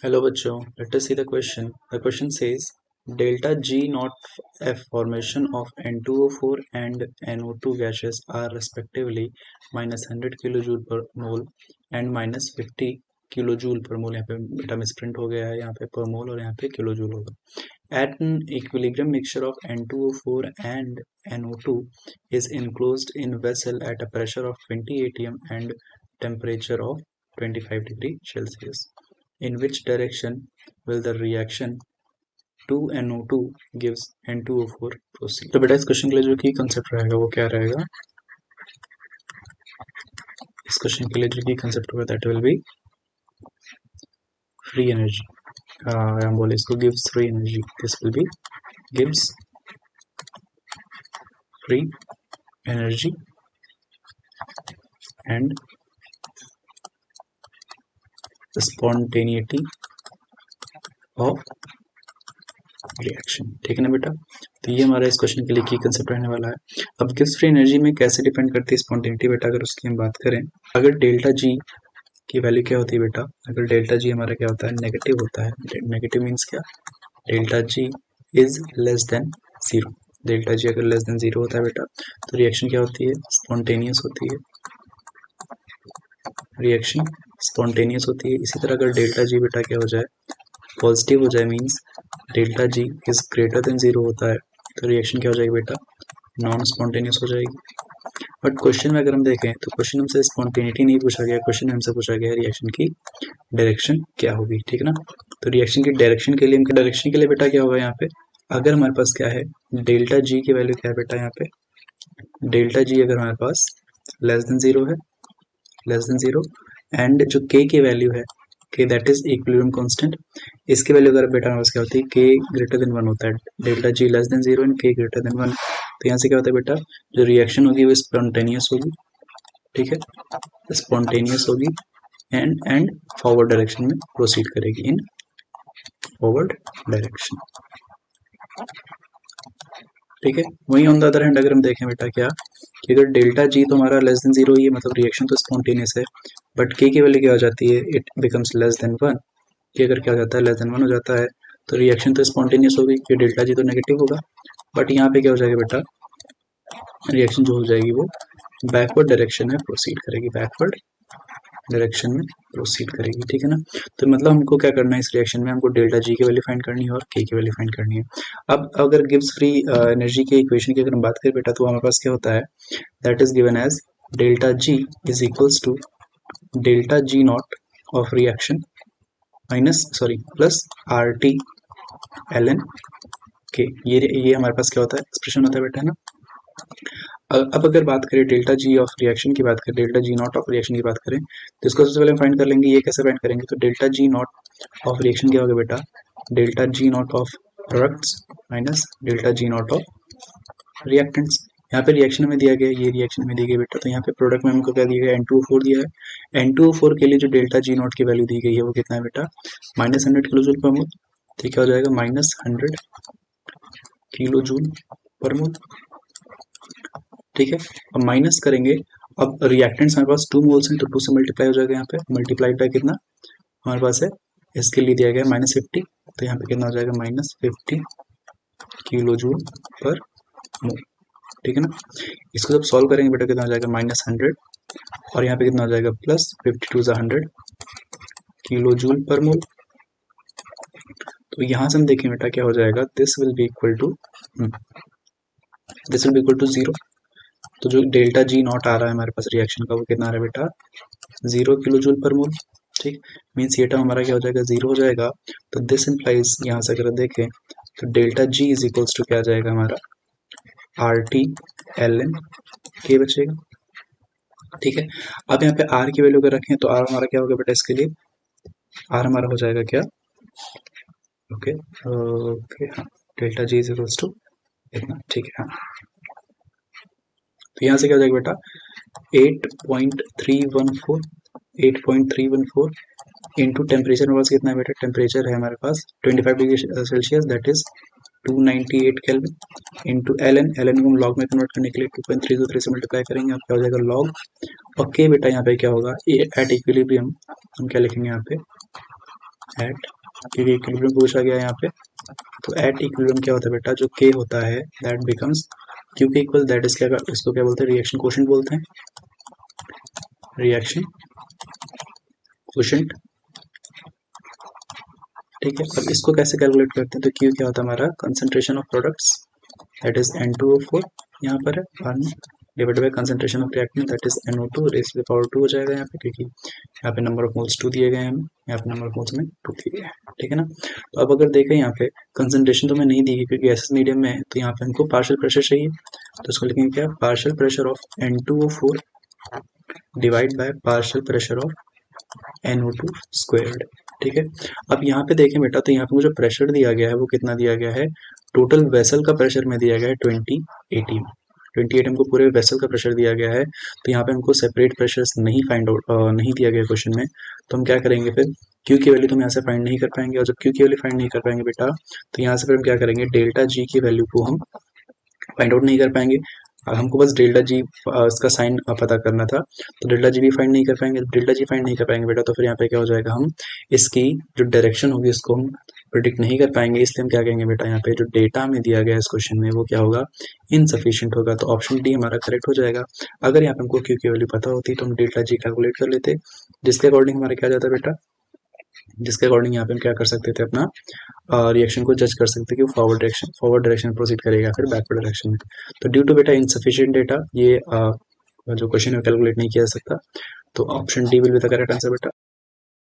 Hello बच्चों, let us see the question. The question says delta G naught F formation of N2O4 and NO2 gases are respectively -100 kilojoule per mole and -50 kilojoule per mole. यहाँ पे बेटा misprint हो गया है, यहाँ पे per mole और यहाँ पे kilojoule होगा. At an equilibrium mixture of N2O4 and NO2 is enclosed in vessel at a pressure of 20 atm and temperature of 25 degree Celsius. In which direction will the reaction 2NO2 gives N2O4 proceed? तो बेटा इस question के लिए जो की concept रहेगा वो क्या रहेगा? इस क्वेश्चन के लिए जो की कंसेप्ट होगा that will be free energy. हम बोले इसको gives free energy. This will B gives free energy and spontaneity of reaction. ठीक है ना बेटा? तो ये हमारा इस क्वेश्चन के लिए की कंसेप्ट रहने वाला है. अब गिव्स फ्री एनर्जी में कैसे डिपेंड करती है स्पॉन्टेनिटी बेटा, अगर उसकी हम बात करें, अगर डेल्टा जी की वैल्यू क्या होती है बेटा, अगर डेल्टा जी हमारा क्या होता है, नेगेटिव होता है. नेगेटिव मीन्स क्या? Delta G is less than zero. Delta G अगर लेस देन जीरो होता है बेटा तो रिएक्शन क्या होती है? स्पॉन्टेनियस होती है. रिएक्शन स्पॉन्टेनियस होती है. इसी तरह अगर डेल्टा जी बेटा क्या हो जाए, पॉजिटिव हो जाए, means delta G is greater than zero होता है, तो रिएक्शन क्या हो जाएगी बेटा? नॉन स्पॉन्टेनियस हो जाएगी. बट क्वेश्चन में अगर हम देखें तो क्वेश्चन हमसे स्पॉन्टेनिटी नहीं पूछा गया, क्वेश्चन हमसे पूछा गया रिएक्शन की डायरेक्शन क्या होगी. ठीक है ना? तो रिएक्शन की डायरेक्शन के लिए बेटा क्या होगा यहाँ पे, अगर हमारे पास क्या है, डेल्टा जी की वैल्यू क्या है बेटा, यहाँ पे डेल्टा जी अगर हमारे पास लेस देन जीरो है, लेस देन जीरो, एंड जो के की वैल्यू है, के दैट इज इक्विलिब्रियम कांस्टेंट, इसकी वैल्यू अगर बेटा हमारे पास क्या होती है, के ग्रेटर देन वन होता है. Delta G less than zero and के ग्रेटर देन वन. तो यहाँ से क्या होता है बेटा, जो रिएक्शन होगी वो स्पॉन्टेनियस होगी. ठीक है, स्पॉन्टेनियस होगी एंड फॉरवर्ड डायरेक्शन में प्रोसीड करेगी, इन फॉरवर्ड डायरेक्शन. ठीक है. वहीं ऑन द अदर हैंड अगर हम देखें बेटा क्या, कि अगर डेल्टा जी तो हमारा लेस देन जीरो ही है, मतलब रिएक्शन तो स्पॉन्टेनियस है, बट के की वैल्यू क्या हो जाती है, it becomes less than one. के अगर क्या हो जाता है, लेस देन वन हो जाता है, तो रिएक्शन तो स्पॉन्टेनियस होगी क्योंकि डेल्टा जी तो नेगेटिव होगा. बट यहाँ पे क्या हो जाएगा बेटा, रिएक्शन जो हो जाएगी वो बैकवर्ड डायरेक्शन में प्रोसीड करेगी, बैकवर्ड डायरेक्शन में प्रोसीड करेगी. ठीक है ना? तो मतलब हमको क्या करना है इस रिएक्शन में, हमको डेल्टा जी की वैल्यू फाइंड करनी है और के की वैल्यू फाइंड करनी है. अब अगर गिव्स फ्री एनर्जी के इक्वेशन की अगर हम बात करें बेटा, तो हमारे पास क्या होता है, that is given as delta G is equals to delta G not of reaction plus R T L N K. ये हमारे पास क्या होता है, एक्सप्रेशन होता है बेटा, है ना? अब अगर बात करें डेल्टा जी ऑफ रिएक्शन की बात करें, delta G not of reaction की बात करें, तो इसको सबसे पहले हम फाइंड कर लेंगे. ये कैसे फाइंड करेंगे, तो delta G not of reaction क्या होगा बेटा, delta G not of products minus delta G not of reactants. यहाँ पे रिएक्शन में दिया गया, ये रिएक्शन में दी गई बेटा, तो यहाँ पे प्रोडक्ट में हमको क्या दिया गया, N2O4 दिया है. N2O4 के लिए जो डेल्टा जी नॉट की वैल्यू दी गई है वो कितना है बेटा, -100 किलो जूल पर मोल. तो क्या हो जाएगा, -100 किलो जूल पर मोल. ठीक है. अब माइनस करेंगे, अब रिएक्टेंट्स हमारे पास 2 मोल्स हैं तो 2 से मल्टीप्लाई हो जाएगा, यहाँ पे मल्टीप्लाइड बाय कितना हमारे पास है, इसके लिए दिया गया -50, तो यहाँ पे कितना हो जाएगा, -50 किलो जूल पर मोल. ठीक है ना? इसको जब सॉल्व करेंगे बेटा कितना हो जाएगा, -100, और यहाँ पे कितना हो जाएगा, +50 किलो जूल पर मोल. तो यहाँ से हम देखें बेटा क्या हो जाएगा, this will be equal to zero. तो जो डेल्टा जी नॉट आ रहा है हमारे पास रिएक्शन का वो कितना आ रहा है बेटा, 0 किलो जूल पर मोल. ठीक, मीन्स ये टर्म हमारा क्या हो जाएगा, जीरो हो जाएगा. तो दिस इम्प्लाइज, यहाँ से अगर देखें तो delta G is equals to क्या आ जाएगा हमारा, आर टी एल एन के बचेगा. ठीक है. अब यहाँ पे आर की वैल्यू अगर रखें तो आर हमारा क्या होगा बेटा, इसके लिए आर हमारा हो जाएगा क्या, ओके ओके, हाँ, delta G is equals to इतना. ठीक है. हाँ, तो यहाँ से क्या हो जाएगा बेटा, 8.314 इंटू टेम्परेचर हमारे पास कितना है बेटा, टेम्परेचर है हमारे पास 25 degree Celsius, that is 298 kelvin, into L N को हम लॉग में कन्वर्ट करने के लिए 2.323 से मल्टीप्लाई करेंगे, अब क्या हो जाएगा लॉग. और के बेटा यहाँ पे क्या होगा, एट इक्विलिब्रियम हम क्या लिखेंगे यहाँ पे, एट, क्योंकि इक्विलिब्रियम पूछा गया है यहाँ पे, तो एट इक्विलिब्रियम क्या होता है बेटा, जो के होता है दैट बिकम्स क्यू के इक्वल, दैट इज क्या, इसको क्या बोलते हैं, रिएक्शन कोशेंट बोलते हैं, रिएक्शन कोशेंट। ठीक है, अब इसको कैसे कैलकुलेट करते हैं, तो क्यू क्या होता है हमारा concentration of products that is N2O4 यहाँ पर है, divided by concentration of reactant that is NO2 raise to the power 2 हो जाएगा यहाँ पे, क्योंकि यहाँ पे नंबर ऑफ मोल्स 2 दिए गए हैं हमें, यहाँ पे नंबर ऑफ मोल्स में 2 दिए गए हैं। ठीक है ना, तो अब अगर देखें यहाँ पे कंसंट्रेशन तो मैं नहीं दी है क्योंकि गैसेस मीडियम में है, तो यहाँ पे हमको पार्शियल प्रेशर चाहिए, तो इसको लिखेंगे क्या, partial pressure of N2O4 divide by partial pressure of NO2 squared. ठीक है, अब यहाँ पे देखें बेटा, तो यहाँ पे मुझे प्रेशर दिया गया है वो कितना दिया गया है, टोटल वेसल का प्रेशर में दिया गया है 28 हमको पूरे वेसल का प्रेशर दिया गया है, तो यहाँ पे हमको सेपरेट प्रेशर्स नहीं फाइंड आउट नहीं दिया गया क्वेश्चन में, तो हम क्या करेंगे फिर, क्यू की वैल्यू तो हम यहाँ से फाइंड नहीं कर पाएंगे, और जब क्यू की वैल्यू फाइंड नहीं कर पाएंगे बेटा, तो यहाँ से फिर हम क्या करेंगे, डेल्टा जी की वैल्यू को हम फाइंड आउट नहीं कर पाएंगे, हमको बस डेल्टा जी इसका साइन पता करना था, तो डेल्टा जी भी फाइंड नहीं कर पाएंगे, डेल्टा जी फाइंड नहीं कर पाएंगे बेटा, तो फिर यहाँ पे क्या हो जाएगा, हम इसकी जो डायरेक्शन होगी इसको हम प्रिडिक्ट नहीं कर पाएंगे, इसलिए हम क्या कहेंगे बेटा, यहाँ पे जो डेटा हमें दिया गया है इस क्वेश्चन में वो क्या होगा, इनसफिशिएंट होगा, तो ऑप्शन डी हमारा करेक्ट हो जाएगा। अगर यहाँ पे हमको क्यू की वैल्यू पता होती तो हम डेल्टा जी कैलकुलेट कर लेते, जिसके अकॉर्डिंग हमारा क्या जाता है बेटा, जिसके अकॉर्डिंग यहाँ पे हम क्या कर सकते थे, अपना रिएक्शन को जज कर सकते कि वो फॉरवर्ड डायरेक्शन प्रोसीड करेगा फिर बैकवर्ड डायरेक्शन में। तो ड्यू टू बेटा इनसफिशिएंट डेटा ये जो क्वेश्चन है कैलकुलेट नहीं किया जा सकता, तो option D will be the correct answer बेटा।